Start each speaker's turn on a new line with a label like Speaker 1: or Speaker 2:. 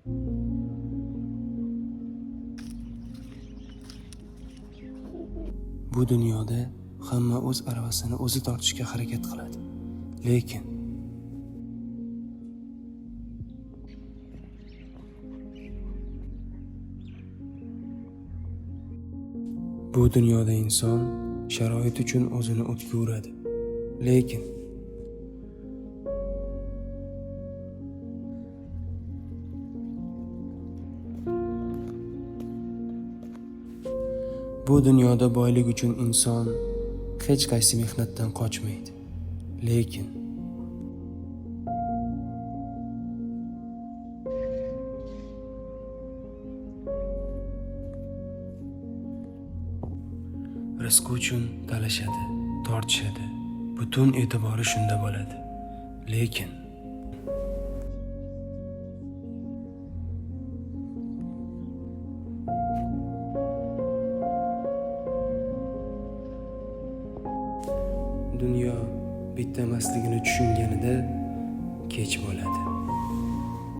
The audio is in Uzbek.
Speaker 1: Bu dunyoda hamma o'z aravasini o'zi tortishga harakat qiladi. Lekin bu dunyoda inson sharoit uchun o'zini o'tga uradi. Lekin bu dunyoda boylik uchun inson hech qaysi mehnatdan qochmaydi. Lekin rizqi uchun talashadi, tortishadi. Butun e'tibori shunda bo'ladi. Lekin dunyo bitta emasligini tushunganida kech bo'ladi.